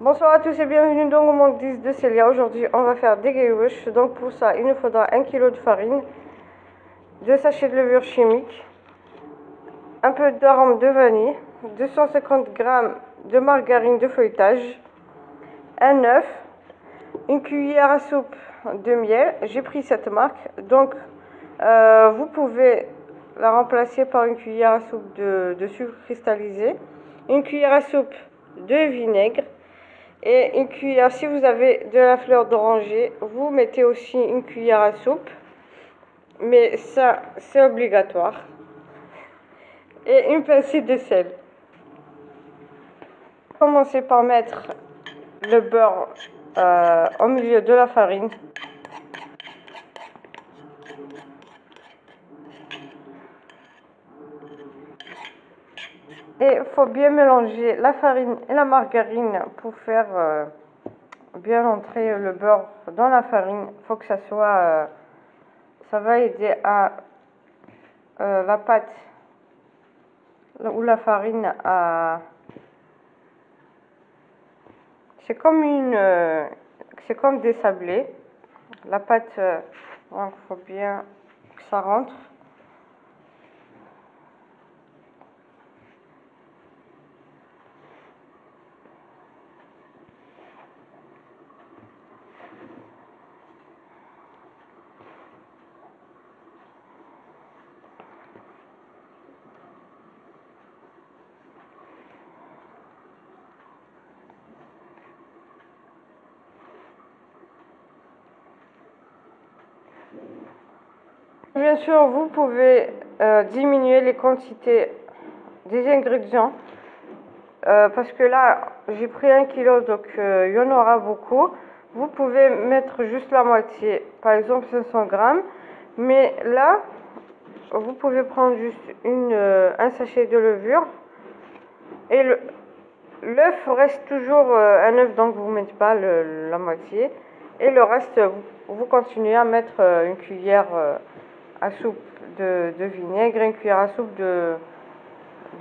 Bonsoir à tous et bienvenue dans le monde 10 de Célia. Aujourd'hui on va faire des gaillouches. Donc pour ça il nous faudra 1 kg de farine, 2 sachets de levure chimique, un peu d'arôme de vanille, 250 g de margarine de feuilletage, un œuf, une cuillère à soupe de miel. J'ai pris cette marque, donc vous pouvez la remplacer par une cuillère à soupe de sucre cristallisé, une cuillère à soupe de vinaigre et une cuillère, si vous avez de la fleur d'oranger, vous mettez aussi une cuillère à soupe, mais ça c'est obligatoire, et une pincée de sel. Commencez par mettre le beurre au milieu de la farine. Et il faut bien mélanger la farine et la margarine pour faire bien entrer le beurre dans la farine. Il faut que ça soit, ça va aider à la pâte ou la farine à... C'est comme c'est comme des sablés. La pâte, donc il faut bien que ça rentre. Bien sûr, vous pouvez diminuer les quantités des ingrédients parce que là, j'ai pris 1 kg, donc il y en aura beaucoup. Vous pouvez mettre juste la moitié, par exemple 500 g. Mais là, vous pouvez prendre juste un sachet de levure. Et l'œuf reste toujours un œuf, donc vous ne mettez pas la moitié. Et le reste, vous continuez à mettre une cuillère à soupe de vinaigre et une cuillère à soupe de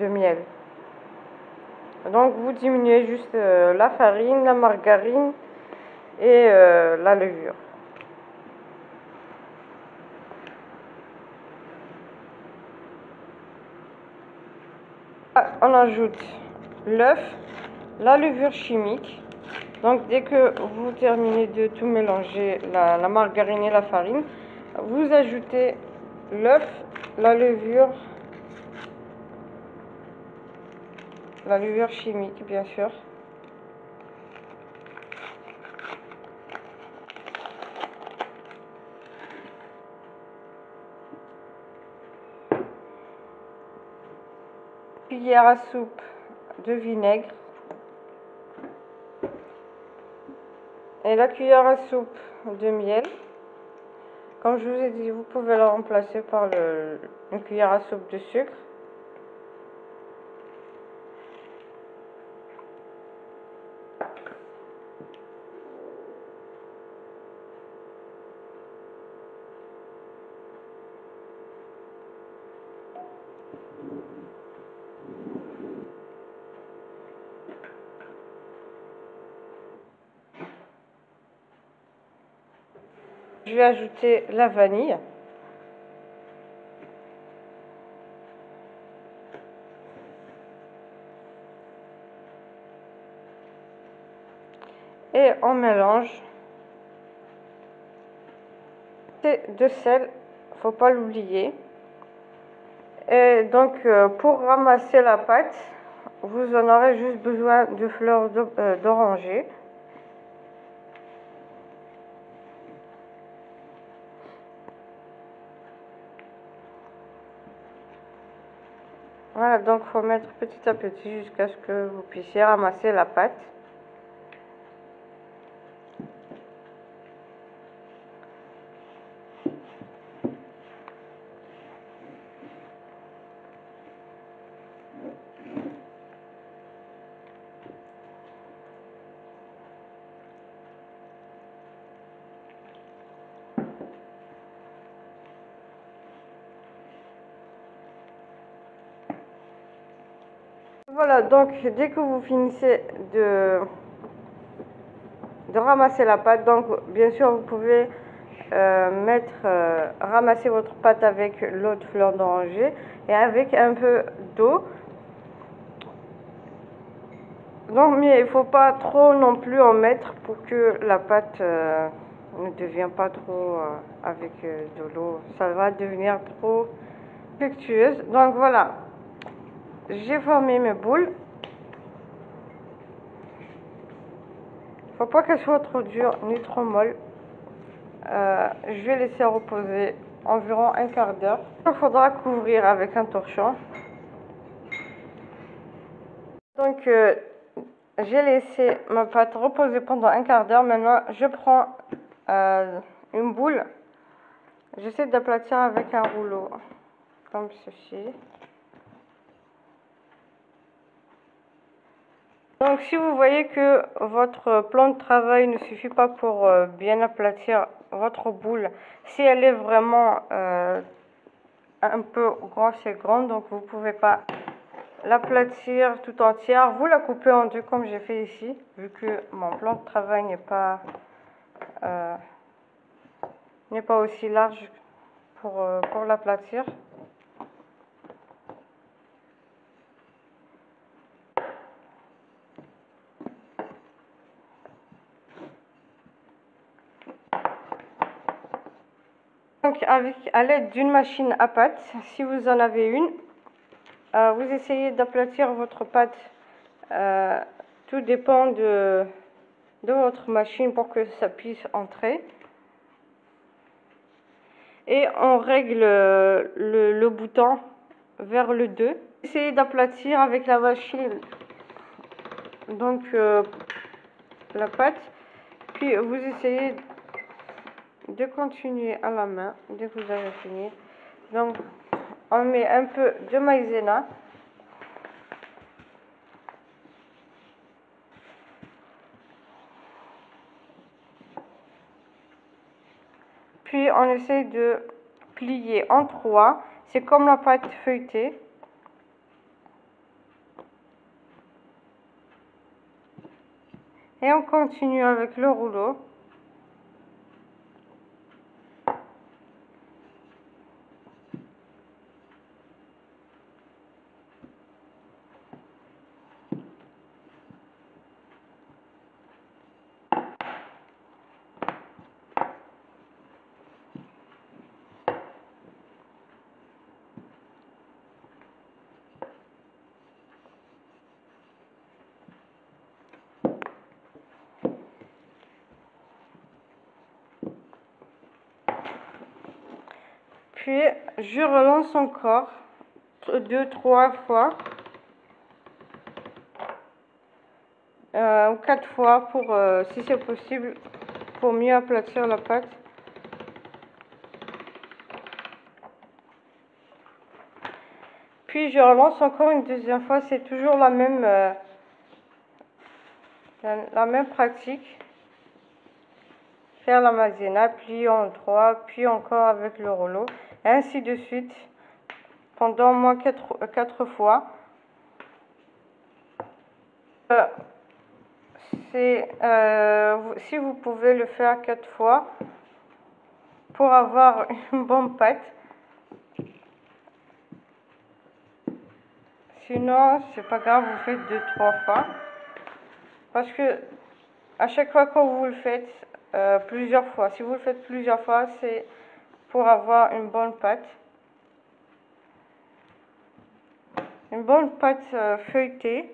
miel. Donc vous diminuez juste la farine, la margarine et la levure. On ajoute l'œuf, la levure chimique. Donc dès que vous terminez de tout mélanger, la margarine et la farine, vous ajoutez l'œuf, la levure chimique bien sûr. Cuillère à soupe de vinaigre. Et la cuillère à soupe de miel. Comme je vous ai dit, vous pouvez la remplacer par une cuillère à soupe de sucre. Je vais ajouter la vanille. Et on mélange. De sel, faut pas l'oublier. Et donc pour ramasser la pâte, vous en aurez juste besoin de fleurs d'oranger. Voilà, donc il faut mettre petit à petit jusqu'à ce que vous puissiez ramasser la pâte. Voilà, donc dès que vous finissez de ramasser la pâte. Donc bien sûr vous pouvez ramasser votre pâte avec l'eau de fleur d'oranger et avec un peu d'eau. Donc mais il faut pas trop non plus en mettre pour que la pâte ne devienne pas trop avec de l'eau, ça va devenir trop fructueuse. Donc voilà, j'ai formé mes boules. Faut pas qu'elles soient trop dures ni trop molles. Je vais laisser reposer environ un quart d'heure. Il faudra couvrir avec un torchon. Donc j'ai laissé ma pâte reposer pendant un quart d'heure. Maintenant je prends une boule. J'essaie d'aplatir avec un rouleau comme ceci. Donc si vous voyez que votre plan de travail ne suffit pas pour bien aplatir votre boule, si elle est vraiment un peu grosse et grande, donc vous ne pouvez pas l'aplatir tout entière, vous la coupez en deux comme j'ai fait ici, vu que mon plan de travail n'est pas aussi large pour l'aplatir. Donc à l'aide d'une machine à pâte, si vous en avez une, vous essayez d'aplatir votre pâte. Tout dépend de votre machine pour que ça puisse entrer. Et on règle le bouton vers le 2. Essayez d'aplatir avec la machine donc la pâte. Puis vous essayez de continuer à la main dès que vous avez fini. Donc on met un peu de maïzena. Puis on essaie de plier en 3. C'est comme la pâte feuilletée. Et on continue avec le rouleau. Puis je relance encore 2-3 fois ou 4 fois pour, si c'est possible, pour mieux aplatir la pâte. Puis je relance encore une deuxième fois, c'est toujours la même pratique. Faire la maïzena, plier en 3, puis encore avec le rouleau, et ainsi de suite pendant au moins 4 fois. Si vous pouvez le faire 4 fois pour avoir une bonne pâte. Sinon, c'est pas grave, vous faites 2-3 fois. Parce que à chaque fois que vous le faites plusieurs fois, si vous le faites plusieurs fois, c'est pour avoir une bonne pâte. Une bonne pâte feuilletée.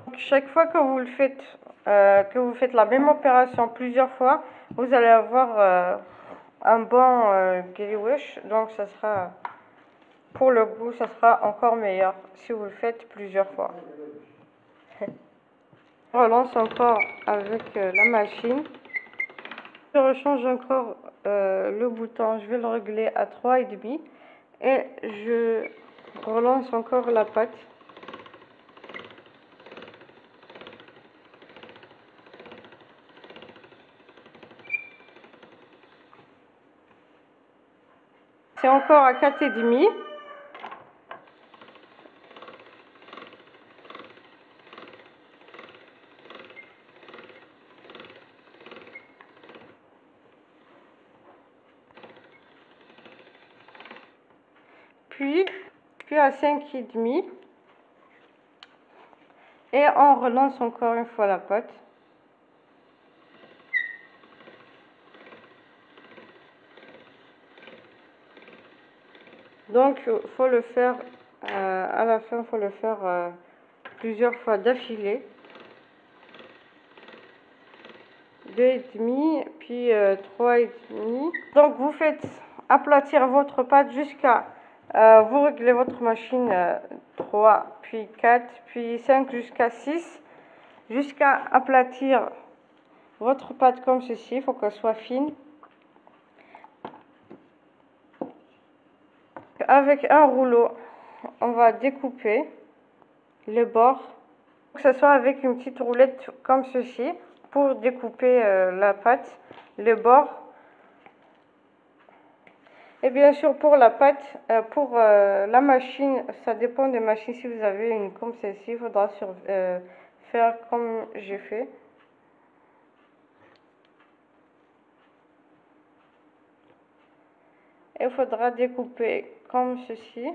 Donc, chaque fois que vous le faites, la même opération plusieurs fois, vous allez avoir un bon guéliouche. Donc ça sera, pour le goût, ça sera encore meilleur si vous le faites plusieurs fois. Je relance encore avec la machine. Je rechange encore le bouton, je vais le régler à 3,5 et je relance encore la pâte. C'est encore à 4,5. puis à 5,5. Et on relance encore une fois la pâte. Donc, faut le faire à la fin, faut le faire plusieurs fois d'affilée. 2,5 puis 3,5. Donc, vous faites aplatir votre pâte jusqu'à vous réglez votre machine 3, puis 4, puis 5 jusqu'à 6, jusqu'à aplatir votre pâte comme ceci. Il faut qu'elle soit fine. Avec un rouleau, on va découper les bords, que ce soit avec une petite roulette comme ceci pour découper la pâte, les bords. Et bien sûr pour la pâte, pour la machine, ça dépend des machines. Si vous avez une comme celle-ci, il faudra faire comme j'ai fait. Il faudra découper comme ceci.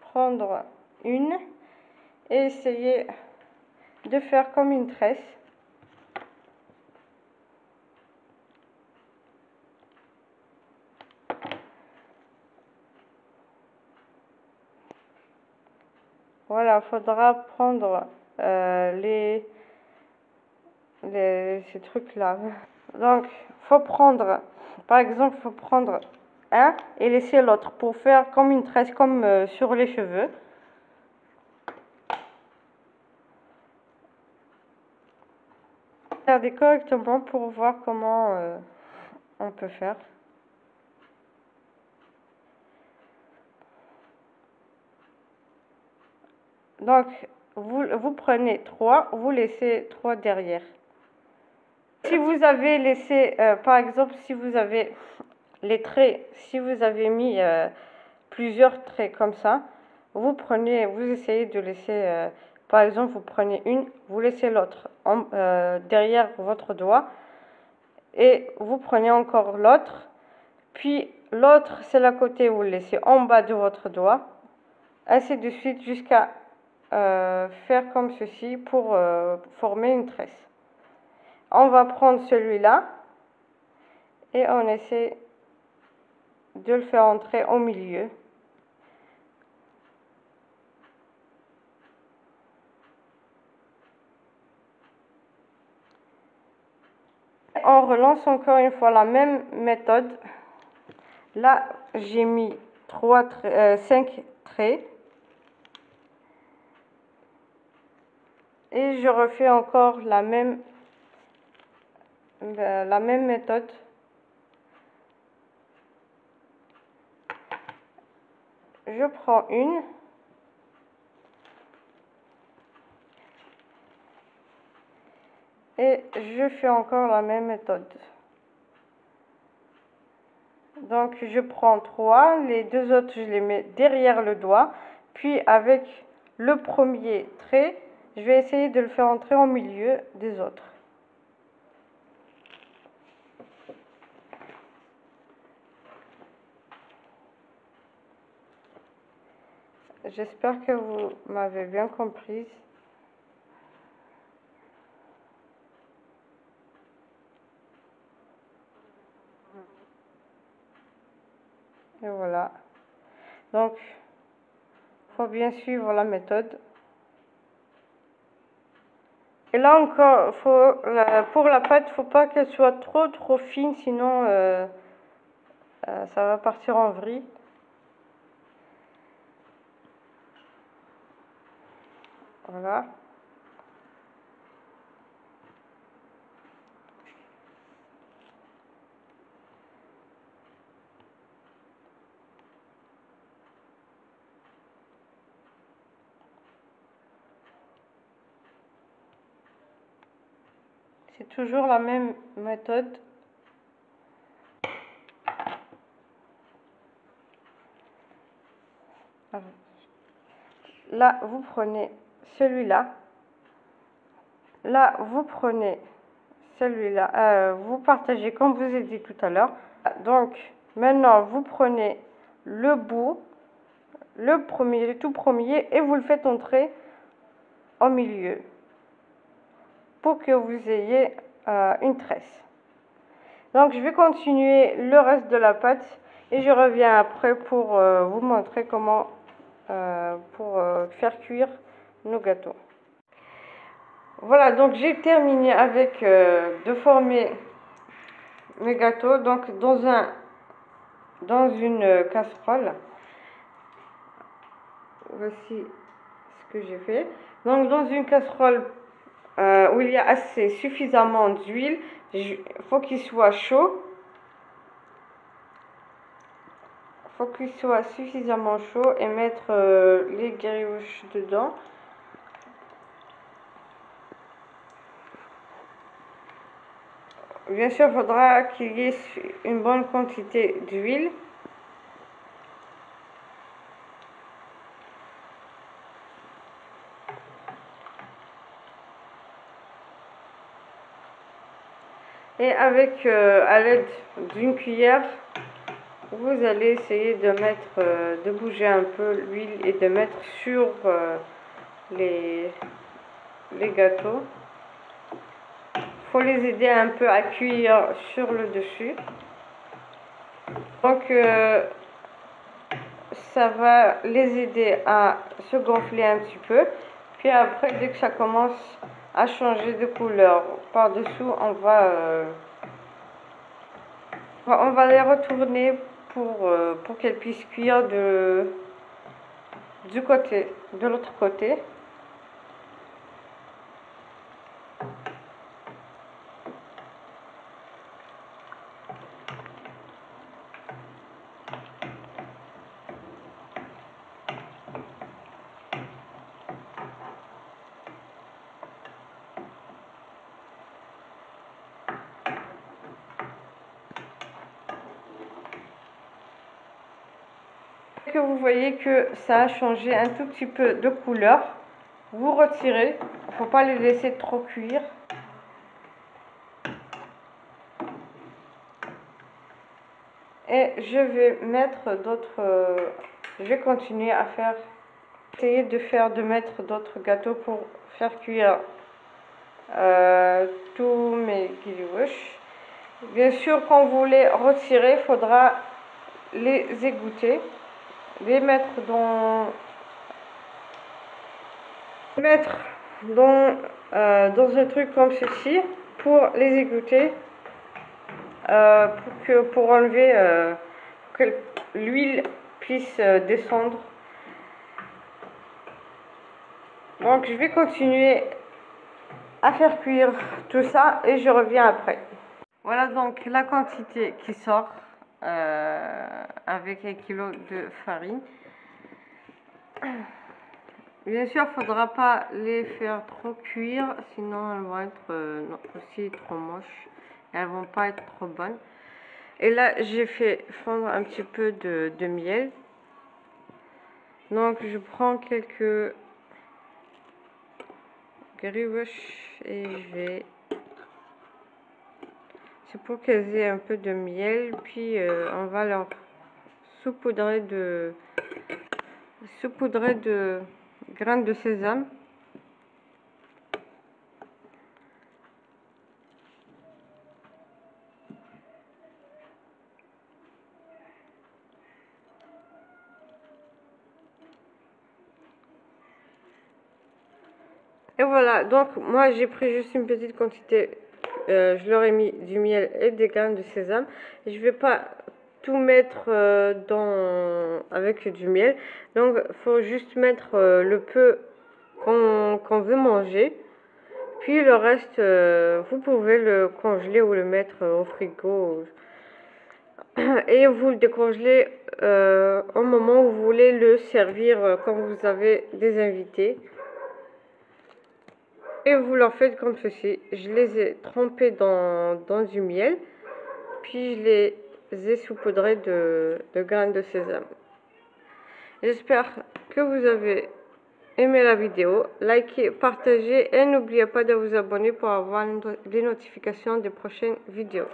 Prendre une et essayer de faire comme une tresse. Voilà, il faudra prendre ces trucs-là. Donc, faut prendre, par exemple, faut prendre un et laisser l'autre pour faire comme une tresse, comme sur les cheveux. Regardez correctement pour voir comment on peut faire. Donc, vous prenez 3, vous laissez 3 derrière. Si vous avez laissé, par exemple, si vous avez les traits, si vous avez mis plusieurs traits comme ça, vous essayez de laisser, par exemple, vous prenez une, vous laissez l'autre derrière votre doigt, et vous prenez encore l'autre, puis l'autre, c'est la côté, vous le laissez en bas de votre doigt, ainsi de suite jusqu'à faire comme ceci pour former une tresse. On va prendre celui-là et on essaie de le faire entrer au milieu. On relance encore une fois la même méthode. Là, j'ai mis 5 traits. Et je refais encore la même méthode. Je prends une. Et je fais encore la même méthode. Donc je prends 3, les deux autres je les mets derrière le doigt, puis avec le premier trait, je vais essayer de le faire entrer au milieu des autres. J'espère que vous m'avez bien comprise. Et voilà. Donc, il faut bien suivre la méthode. Et là encore, pour la pâte, il ne faut pas qu'elle soit trop fine, sinon ça va partir en vrille. Voilà. C'est toujours la même méthode. Là, vous prenez celui-là Là, vous prenez celui-là, vous partagez comme je vous ai dit tout à l'heure. Donc, maintenant, vous prenez le bout, le tout premier, et vous le faites entrer au milieu pour que vous ayez une tresse. Donc, je vais continuer le reste de la pâte et je reviens après pour vous montrer comment faire cuire nos gâteaux. Voilà, donc j'ai terminé avec de former mes gâteaux. Donc dans une casserole, voici ce que j'ai fait. Donc dans une casserole où il y a suffisamment d'huile, il faut qu'il soit chaud. Il faut qu'il soit suffisamment chaud et mettre les brioches dedans. Bien sûr, il faudra qu'il y ait une bonne quantité d'huile. Et avec, à l'aide d'une cuillère, vous allez essayer de mettre, de bouger un peu l'huile et de mettre sur les gâteaux. Il faut les aider un peu à cuire sur le dessus. Donc, ça va les aider à se gonfler un petit peu. Puis après, dès que ça commence à changer de couleur par-dessous, on va les retourner pour qu'elles puissent cuire de l'autre côté. Que vous voyez que ça a changé un tout petit peu de couleur, vous retirez. Il ne faut pas les laisser trop cuire. Et je vais mettre d'autres, je vais continuer à essayer de mettre d'autres gâteaux pour faire cuire tous mes brioches. Bien sûr, quand vous les retirez, il faudra les égoutter, les mettre dans un truc comme ceci pour les égoutter, pour enlever que l'huile puisse descendre. Donc je vais continuer à faire cuire tout ça et je reviens après. Voilà donc la quantité qui sort avec 1 kg de farine. Bien sûr, il ne faudra pas les faire trop cuire, sinon elles vont être aussi trop moches. Elles vont pas être trop bonnes. Et là, j'ai fait fondre un petit peu de miel. Donc, je prends quelques brioches et c'est pour qu'elles aient un peu de miel. Puis, on va leur saupoudrer de graines de sésame. Et voilà, donc moi j'ai pris juste une petite quantité, je leur ai mis du miel et des graines de sésame. Je vais pas tout mettre avec du miel, donc il faut juste mettre le peu qu'on veut manger. Puis le reste, vous pouvez le congeler ou le mettre au frigo. Et vous le décongelez au moment où vous voulez le servir quand vous avez des invités. Et vous leur faites comme ceci. Je les ai trempés dans du miel. Puis je les ai saupoudrés de graines de sésame. J'espère que vous avez aimez la vidéo, likez, partagez et n'oubliez pas de vous abonner pour avoir les notifications des prochaines vidéos.